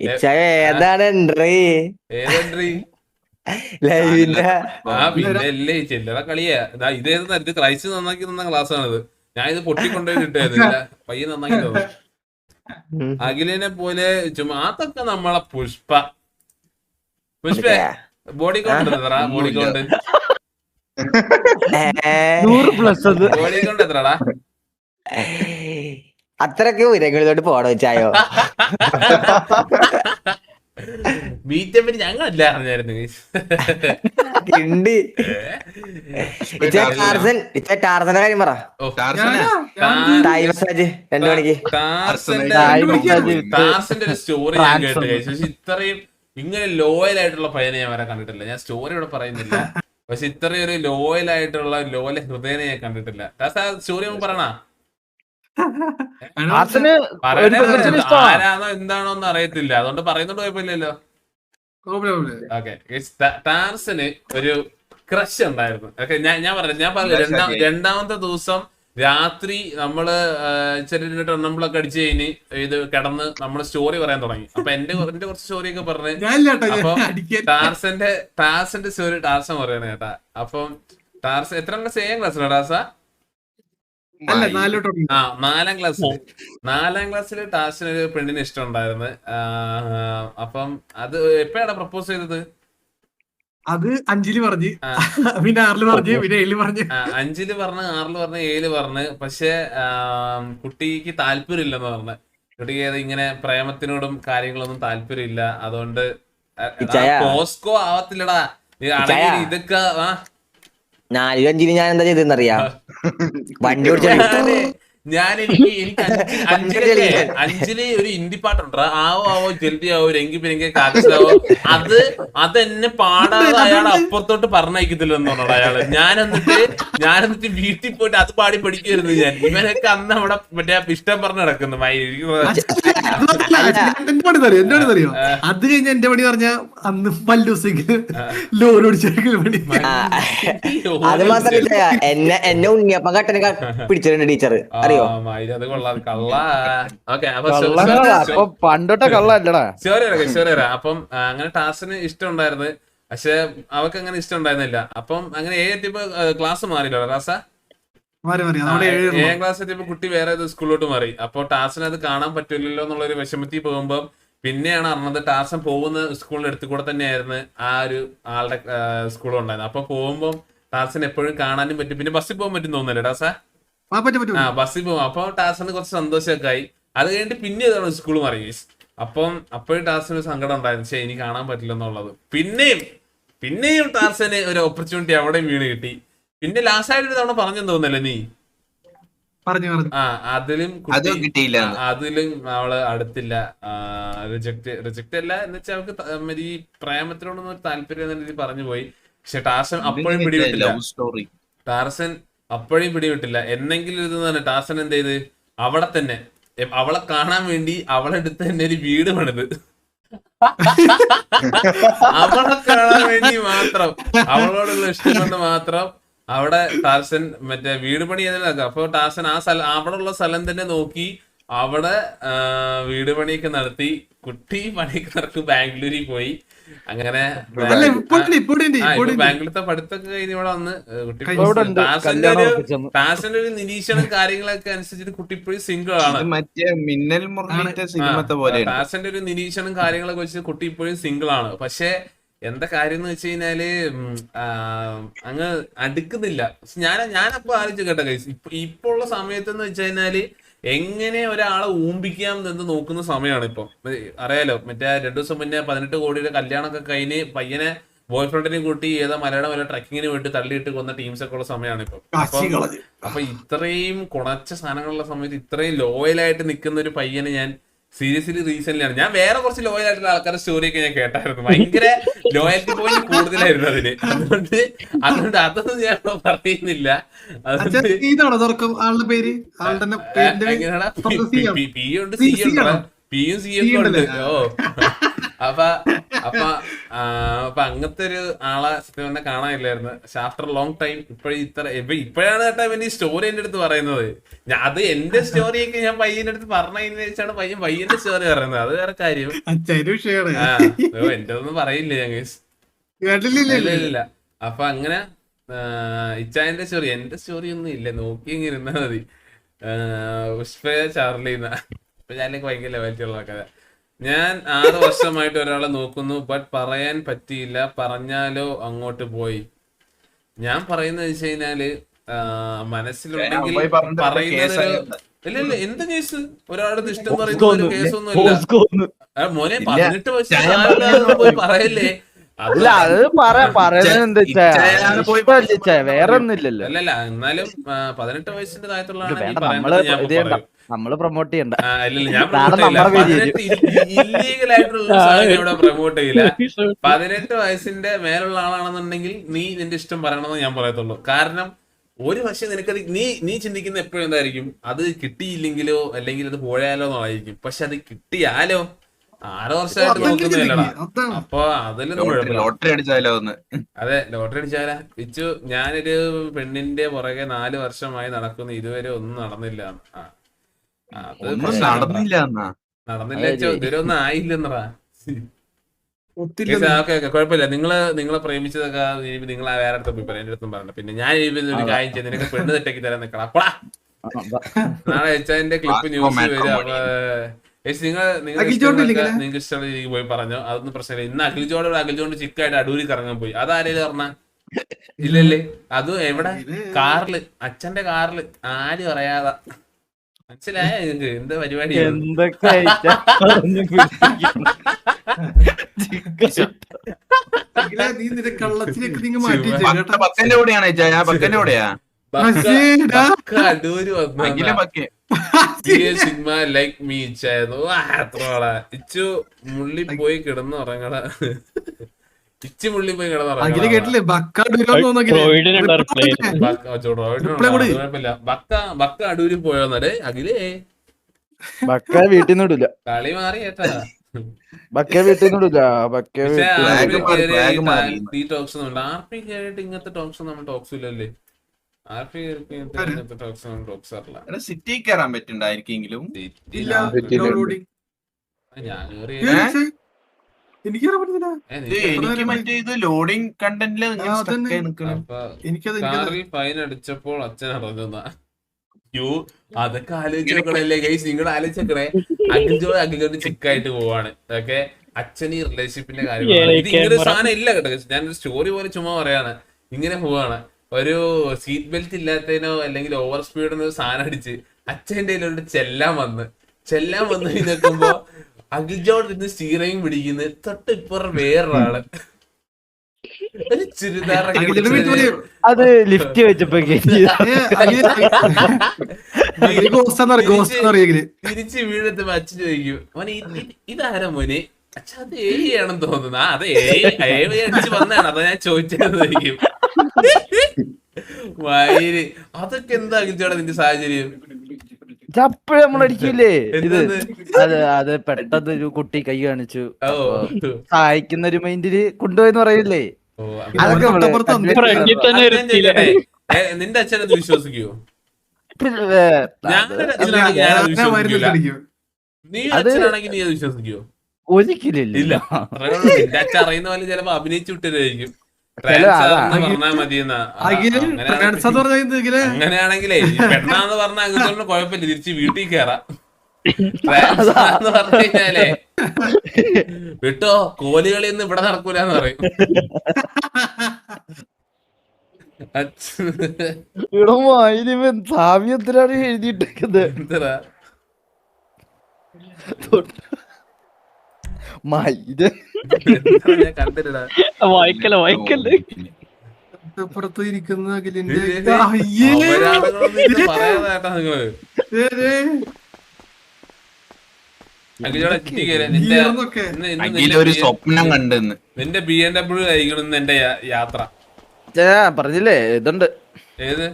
ഇച്ചായ ഏതാണ് എൻട്രി? ഏതെൻട്രി? ലൈവിന്റെ പിന്നെ അല്ലേ ചില്ലറ കളിയാ. ഇതേത് ഇത് ക്രൈസ്റ്റ് നന്നാക്കി തന്ന ക്ലാസ് ആണിത്. ഞാൻ ഇത് പൊട്ടിക്കൊണ്ടുപോയി ഇട്ടായിരുന്നില്ല, പയ്യെ നന്നാക്കി തന്നു. അഖിലിനെ പോലെ ചുമ്മാ അതൊക്കെ നമ്മളെ പുഷ്പ ബോഡി കൗണ്ട് എത്രടാ? ബോഡി കൗണ്ട് 100+ ബോഡി കൗണ്ട് എത്രടാ? അത്രക്ക് ഉരങ്ങളിലോട്ട് പോണോ ചായോ? ബീറ്റപ്പിന് ഞങ്ങളല്ല അറിഞ്ഞായിരുന്നു. ടാർസന്റെ കാര്യം പറ. ടൈം മെസ്സേജ് 2 മണിക്ക്. ടാർസന്റെ ഒരു സ്റ്റോറി ഞാൻ കേട്ടു. പക്ഷെ ഇത്രയും ഇങ്ങനെ ലോയൽ ആയിട്ടുള്ള പയ്യനെ ഞാൻ വരെ കണ്ടിട്ടില്ല. ഞാൻ സ്റ്റോറി ഇവിടെ പറയുന്നില്ല, പക്ഷെ ഇത്രയും ഒരു ലോയൽ ആയിട്ടുള്ള ലോയൽ ഹൃദയനെ ഞാൻ കണ്ടിട്ടില്ല. സ്റ്റോറി നമുക്ക് പറയണ ആരാണോ എന്താണോ എന്ന് അറിയത്തില്ല, അതുകൊണ്ട് പറയുന്നോണ്ട് കുഴപ്പമില്ലല്ലോ. ഓക്കെ, ടാർസന് ഒരു ക്രഷ് ഉണ്ടായിരുന്നു. ഓക്കെ, ഞാൻ പറഞ്ഞു രണ്ടാമത്തെ ദിവസം രാത്രി നമ്മള് ചെറിയ ടർണമ്പിളൊക്കെ അടിച്ചു കഴിഞ്ഞ് ഇത് കിടന്ന് നമ്മള് സ്റ്റോറി പറയാൻ തുടങ്ങി. അപ്പൊ എന്റെ കുറച്ച് സ്റ്റോറി ഒക്കെ പറഞ്ഞ് അപ്പൊ ടാർസന്റെ സ്റ്റോറി ടാർസൻ പറയണ കേട്ടാ. അപ്പം ടാർസൻ എത്ര ക്ലാസ്? 7ാം ക്ലാസ്സിലാ ടാർസ? 4ാം ക്ലാസ്സിൽ ടാർസന് ഒരു പെണ്ണിന് ഇഷ്ടം ഉണ്ടായിരുന്നു. അപ്പം അത് എപ്പോഴാണ് പ്രപ്പോസ് ചെയ്തത്? അത് 5-ല് പറഞ്ഞ്, പിന്നെ 6-ല് പറഞ്ഞ്, പിന്നെ 7-ല് പറഞ്ഞ്. 5-ല് പറഞ്ഞ്, 6-ല് പറഞ്ഞ്, 7-ല് പറഞ്ഞ്. പക്ഷെ കുട്ടിക്ക് താല്പര്യമില്ലെന്ന് പറഞ്ഞ്. കുട്ടിക്ക് ഇങ്ങനെ പ്രേമത്തിനോടും കാര്യങ്ങളൊന്നും താല്പര്യമില്ല. അതുകൊണ്ട് പോസ്കോ ആവത്തില്ലടാ ഇതൊക്കെ. 4-ലും 5-ലും ഞാൻ എന്താ ചെയ്തെന്നറിയാ? വണ്ടി ഓടിച്ചു. ഞാൻ എനിക്ക് 5-ല് ഒരു ഹിന്ദി പാട്ടുണ്ട്, ആവോ ജൽദി ആവോ രംഗി പിരിങ്കെ കാക്കസാവോ. അതെന്നെ പാടാതെ അയാൾ അപ്പുറത്തോട്ട് പറഞ്ഞയക്കത്തില്ലെന്ന് പറഞ്ഞോട് അയാള്. ഞാൻ എന്നിട്ട് വീട്ടിൽ പോയിട്ട് അത് പാടി പഠിക്കുമായിരുന്നു ഞാൻ. ഇവനൊക്കെ അന്ന് അവിടെ മറ്റേ ഇഷ്ടം പറഞ്ഞ് നടക്കുന്നു. എന്താണെന്നറിയോ? അത് കഴിഞ്ഞ എന്റെ പണി പറഞ്ഞ അന്ന് പല്ലൂസിക്ക് ലോറി ഓടിച്ചെടുക്കൽ പണി. അത് മാത്രല്ല എന്നെ ഉണ്ണിയപ്പം കട്ടനെ പിടിച്ചിട്ടുണ്ട് ടീച്ചർ, അറിയോ? അത് കൊള്ളാം, കള്ള. ഓക്കെ, പണ്ടോട്ടെ കള്ളല്ലടാ. അപ്പം അങ്ങനെ ടാർസന് ഇഷ്ടം ഉണ്ടായിരുന്നു, പക്ഷെ അവക്ക് അങ്ങനെ ഇഷ്ടം ഉണ്ടായിരുന്നില്ല. അപ്പം അങ്ങനെ എത്തിയപ്പോ ക്ലാസ് മാറിയില്ലോ റാസ? 7ാം ക്ലാസ് എത്തിയപ്പോ കുട്ടി വേറെ സ്കൂളിലോട്ട് മാറി. അപ്പൊ ടാർസന് അത് കാണാൻ പറ്റില്ലല്ലോ എന്നുള്ളൊരു വിഷമത്തിൽ പോകുമ്പോ പിന്നെയാണ് അറിഞ്ഞത് ടാർസൻ പോകുന്ന സ്കൂളിന്റെ അടുത്ത് കൂടെ തന്നെയായിരുന്നു ആ ഒരു ആളുടെ സ്കൂളും ഉണ്ടായിരുന്നത്. അപ്പൊ പോകുമ്പോൾ ടാർസൻ എപ്പോഴും കാണാനും പറ്റും. പിന്നെ ബസ്സിൽ പോകാൻ പറ്റും തോന്നുന്നല്ലേ ടാർസ? ബസ്സിൽ പോകും. അപ്പൊ ടാർസന് കുറച്ച് സന്തോഷമൊക്കെ ആയി. അത് കഴിഞ്ഞിട്ട് പിന്നെ ഇതാണ് സ്കൂൾ മാറി. അപ്പം അപ്പോഴും ടാർസന് സങ്കടം ഉണ്ടായിരുന്നു, പക്ഷെ എനിക്ക് കാണാൻ പറ്റില്ല എന്നുള്ളത്. പിന്നെയും ടാർസന് ഒരു ഓപ്പർച്യൂണിറ്റി അവിടെയും വീണ് കിട്ടി. പിന്നെ ലാസ്റ്റ് ആയിട്ട് ഒരു തവണ പറഞ്ഞെന്ന് തോന്നല്ലേ നീ? അതിലും അവള് അടുത്തില്ല. റിജക്ട് അല്ല എന്ന് വെച്ചാൽ അവൾക്ക് ഈ പ്രേമത്തിനോടൊന്നും ഒരു താല്പര്യം എന്ന രീതിയിൽ പറഞ്ഞു പോയി. പക്ഷെ ടാർസൻ അപ്പോഴും പിടിവിട്ടില്ല. എന്നെങ്കിലും ഇത് തന്നെ ടാർസൻ എന്ത് ചെയ്ത് അവിടെ തന്നെ അവളെ കാണാൻ വേണ്ടി അവളെ അടുത്ത് തന്നെ ഒരു വീട് പണിത്. അവളെ കാണാൻ വേണ്ടി മാത്രം, അവളോടുള്ള ഇഷ്ടം കൊണ്ട് മാത്രം അവിടെ ടാർസൻ മറ്റേ വീട് പണി ചെയ്തതൊക്കെ. അപ്പൊ ടാർസൻ അവിടെ ഉള്ള സ്ഥലം തന്നെ നോക്കി അവിടെ വീട് പണിയൊക്കെ നടത്തി. കുട്ടി പണിയൊക്കെ നടക്കും, ബാംഗ്ലൂരിൽ പോയി. അങ്ങനെ ബാംഗ്ലൂരത്തെ പഠിത്തമൊക്കെ കഴിഞ്ഞ് ഇവിടെ വന്ന് ടാർസന്റെ ഒരു നിരീക്ഷണം കാര്യങ്ങളൊക്കെ അനുസരിച്ചിട്ട് കുട്ടി ഇപ്പോഴും സിംഗിൾ ആണ്. ടാർസന്റെ ഒരു നിരീക്ഷണം കാര്യങ്ങളൊക്കെ വെച്ച് കുട്ടി ഇപ്പോഴും സിംഗിൾ ആണ്. പക്ഷെ എന്താ കാര്യം എന്ന് വെച്ച് കഴിഞ്ഞാല് അങ്ങ് അടുക്കുന്നില്ല. ഞാനപ്പോ ആലോചിച്ചു കേട്ടോ ഗൈസ്, ഇപ്പൊ ഉള്ള സമയത്ത് എന്ന് വെച്ച് കഴിഞ്ഞാല് എങ്ങനെ ഒരാളെ ഊമ്പിക്കാം എന്ന് നോക്കുന്ന സമയമാണ് ഇപ്പൊ. അറിയാലോ, മറ്റേ 2 ദിവസം മുന്നേ 18 കോടിയുടെ കല്യാണമൊക്കെ കഴിഞ്ഞ് പയ്യനെ ബോയ് ഫ്രണ്ടിനെ കൂട്ടി ഏതാ മലയാളം വല്ല ട്രക്കിങ്ങിന് വേണ്ടി തള്ളിയിട്ട് കൊന്ന ടീംസ് ഒക്കെ ഉള്ള സമയമാണ് ഇപ്പൊ. അപ്പൊ ഇത്രയും കുണച്ച സാധനങ്ങളുള്ള സമയത്ത് ഇത്രയും ലോയലായിട്ട് നിൽക്കുന്ന ഒരു പയ്യനെ ഞാൻ സീരിയസ്ലി റീസെന്റ്ലിയാണ് ഞാൻ വേറെ കുറച്ച് ലോയൽ ആയിട്ടുള്ള ആൾക്കാരുടെ സ്റ്റോറിയൊക്കെ ഞാൻ കേട്ടായിരുന്നു. ഭയങ്കര ലോയൽറ്റി പോയിന്റ് കൂടുതലായിരുന്നു അതിന്. അതുകൊണ്ട് അതൊന്നും ഞാൻ പറയുന്നില്ല. എങ്ങനെയാ പിയും സി ഒക്കെ ഉണ്ട്. അപ്പൊ അപ്പൊ അങ്ങനത്തെ ഒരു ആളെ സത്യം തന്നെ കാണാനില്ലായിരുന്നു. പക്ഷെ ആഫ്റ്റർ ലോങ് ടൈം ഇപ്പോഴാണ് കേട്ടോ ഈ സ്റ്റോറി എന്റെ അടുത്ത് പറയുന്നത്. അത് എന്റെ സ്റ്റോറിയൊക്കെ ഞാൻ പയ്യന്റെ അടുത്ത് പറഞ്ഞതിന് ശേഷമാണ് പയ്യന്റെ സ്റ്റോറി പറയുന്നത്. അത് വേറെ കാര്യം. എന്റെ ഒന്നും പറയില്ല ഞാൻ. ഇല്ല. അപ്പൊ അങ്ങനെ ഇച്ചായന്റെ സ്റ്റോറി, എന്റെ സ്റ്റോറി ഒന്നും ഇല്ല, നോക്കി ഇങ്ങനെ ഇരുന്നാ മതി. പുഷ്പ ചാർലിന്ന ഇപ്പൊ ഞാനൊക്കെ ഭയങ്കര പറ്റിയുള്ള കഥ. ഞാൻ 6 വർഷമായിട്ട് ഒരാളെ നോക്കുന്നു, ബട്ട് പറയാൻ പറ്റിയില്ല, പറഞ്ഞാലോ അങ്ങോട്ട് പോയി. ഞാൻ പറയുന്നത് വെച്ച് കഴിഞ്ഞാല് മനസ്സിലുണ്ടെങ്കിൽ പറയുന്നത്. ഇല്ല എന്ത് കേസ്? ഒരാളുടെ ഇഷ്ടം പറയുന്ന ഒരു കേസൊന്നും ഇല്ല മോനെ. 18 വയസ്സ് പോയി പറയല്ലേ. അല്ല അത് പറയുന്നത് എന്താ വേറെ ഒന്നുമില്ലല്ലോ. അല്ലല്ല, എന്നാലും 18 വയസ്സിന്റെ താഴത്തുള്ള നമ്മള് പ്രൊമോട്ട് ചെയ്യണ്ട. ഞാൻ ഇല്ലീഗൽ ആയിട്ടുള്ള ഇവിടെ പ്രൊമോട്ട് ചെയ്യില്ല. 18 വയസ്സിന്റെ മേലുള്ള ആളാണെന്നുണ്ടെങ്കിൽ നീ നിന്റെ ഇഷ്ടം പറയണമെന്ന് ഞാൻ പറയത്തുള്ളൂ. കാരണം ഒരു പക്ഷെ നിനക്കത് നീ ചിന്തിക്കുന്ന എപ്പോഴും എന്തായിരിക്കും, അത് കിട്ടിയില്ലെങ്കിലോ അല്ലെങ്കിൽ അത് പോയാലോ എന്നായിരിക്കും. പക്ഷെ അത് കിട്ടിയാലോ 6 വർഷമായിട്ട് നോക്കുന്നില്ലടാ. അപ്പൊ അതിലൊന്നും ലോട്ടറി അടിച്ചാലോ? അതെ, ലോട്ടറി അടിച്ചാലാ വിച്ചു. ഞാനൊരു പെണ്ണിന്റെ പുറകെ 4 വർഷമായി നടക്കുന്നു, ഇതുവരെ ഒന്നും നടന്നില്ല. നടന്നില്ല ഇതുവരെ ഒന്നും ആയില്ലെന്നടാ. കുഴപ്പമില്ല. നിങ്ങളെ പ്രേമിച്ചതൊക്കെ നിങ്ങൾ വേറെ അടുത്ത് പോയി പറയാം, എന്റെ അടുത്തും പറയണ്ട. പിന്നെ ഞാൻ ഒരു കാര്യം ചെയ്ത് നിനക്ക് പെണ്ണ് തെറ്റാക്കി തരാൻ നിൽക്കണം. അപ്പളാ നാളെ വെച്ചതിന്റെ ക്ലിപ്പ് ന്യൂസ് വരും. നിങ്ങൾക്ക് ഇഷ്ടമുള്ള രീതിക്ക് പോയി പറഞ്ഞു, അതൊന്നും പ്രശ്നമില്ല. ഇന്ന് അഖിൽജോണ്ട് ചിക്കായിട്ട് അടൂരി കറങ്ങാൻ പോയി. അതാരേലും പറഞ്ഞ ഇല്ലല്ലേ? അതും എവിടെ? കാറില്, അച്ഛന്റെ കാറില്, ആരും അറിയാതെ. മനസ്സിലായ നിങ്ങക്ക് എന്ത് പരിപാടി? അടൂര് സിനിമ ലൈക്ക് മീ ഇച്ചായിരുന്നു. അത്രയോളാ ഇച്ചു മുള്ളി പോയി കിടന്ന് ഉറങ്ങണ. ഇച്ചു മുള്ളി പോയി കിടന്നുറങ്ങണ. ബക്ക അടൂര് പോയോന്നേ അഖിലേ? ബക്ക വീട്ടിൽ നിന്ന് വിടില്ല. കളി മാറി കേട്ടാ. ബക്ക വീട്ടിൽ നിന്ന് വിടില്ല. ഈ ടോക്സ് ഉണ്ട്. ആർപി കേറിയിട്ട് ഇങ്ങനത്തെ ടോക്സ് നമ്മൾ ടോക്സ് ഇല്ലല്ലേ? സിറ്റി കയറാൻ പറ്റുണ്ടായിരിക്കെങ്കിലും എനിക്ക് മറ്റേ ഇത് ലോഡിങ് കണ്ടന്റില് കാറിൽ ഫൈൻ അടിച്ചപ്പോൾ അച്ഛൻ അറിഞ്ഞ. അതൊക്കെ ആലോചിച്ചോക്കണല്ലേ ഗൈസ്, നിങ്ങൾ ആലോചിച്ചേ. അഖിൽജോട് ചിക്കായിട്ട് പോവാണ്. ഓക്കെ, അച്ഛൻ ഈ റിലേഷൻഷിപ്പിന്റെ കാര്യമാണ്. ഇത് ഇങ്ങനെ സാധനം ഇല്ല കേട്ടോ. ഞാനൊരു സ്റ്റോറി പോലെ ചുമ്മാ പറയാണ്. ഇങ്ങനെ പോവാണ്, ഒരു സീറ്റ് ബെൽറ്റ് ഇല്ലാത്തതിനോ അല്ലെങ്കിൽ ഓവർ സ്പീഡിനോ സാധനം അടിച്ച് അച്ഛൻ്റെ കയ്യിലോട്ട് ചെല്ലാൻ വന്ന് നിൽക്കുമ്പോ അഖിൽജോട് ഇരുന്ന് സ്റ്റീറിംഗ് പിടിക്കുന്നത്. തൊട്ട് ഇപ്പുറം വേറൊരാള് ഒരു ചുരിദാറൊക്കെ അത് ലിഫ്റ്റ് വെച്ചപ്പോ തിരിച്ച് വീടെത്തുമ്പോ അച്ഛൻ ചോദിക്കും, മോനെ ഇതാരാ മോനെ? അച്ഛാ അത് ആണെന്ന് തോന്നുന്നു. അത് അടിച്ച് വന്നതാണ്, അതാ ഞാൻ ചോദിച്ചതായിരിക്കും. വൈര് അതൊക്കെ എന്താ അഖിൽജോടാ നിന്റെ സാഹചര്യം? ചപ്പഴ നമ്മളടിക്കില്ലേ ഇത്? അത് പെട്ടെന്ന് ഒരു കുട്ടി കൈ കാണിച്ചു, സഹായിക്കുന്ന ഒരു മൈൻഡില് കൊണ്ടുപോയെന്ന് പറയില്ലേ? നിന്റെ അച്ഛനത് വിശ്വസിക്കുവോ? നീ അച്ഛനാണെങ്കിൽ നീ അത് വിശ്വസിക്കുവോ? ഒരിക്കലില്ല. ഇല്ല, നിന്റെ അച്ഛൻ അറിയുന്ന പോലെ ചിലപ്പോ അഭിനയിച്ചു വിട്ടതായിരിക്കും. പറഞ്ഞാ മതിയെന്നാ. അങ്ങനെയാണെങ്കിലേ പെണ്ണാന്ന് പറഞ്ഞ അഖിൽജോടിന് കുഴപ്പമില്ല, തിരിച്ച് വീട്ടിൽ കയറാം. ട്രാൻസ്ന്ന് പറഞ്ഞു കഴിഞ്ഞാലേ വിട്ടോ, കോലുകളിയൊന്നും ഇവിടെ നടക്കൂലെന്ന് പറയും. സാമ്യത്തിലാണ് എഴുതിയിട്ടേക്കുന്നത്. എന്താ കണ്ടിട്ടാ ഇരിക്കുന്ന പറയാതാട്ടാ നിങ്ങള്. ഒരു സ്വപ്നം കണ്ടെന്ന്. നിന്റെ BMW ആയിരിക്കണം എന്റെ യാത്ര. പറഞ്ഞില്ലേ ഇതുണ്ട്. ഏത്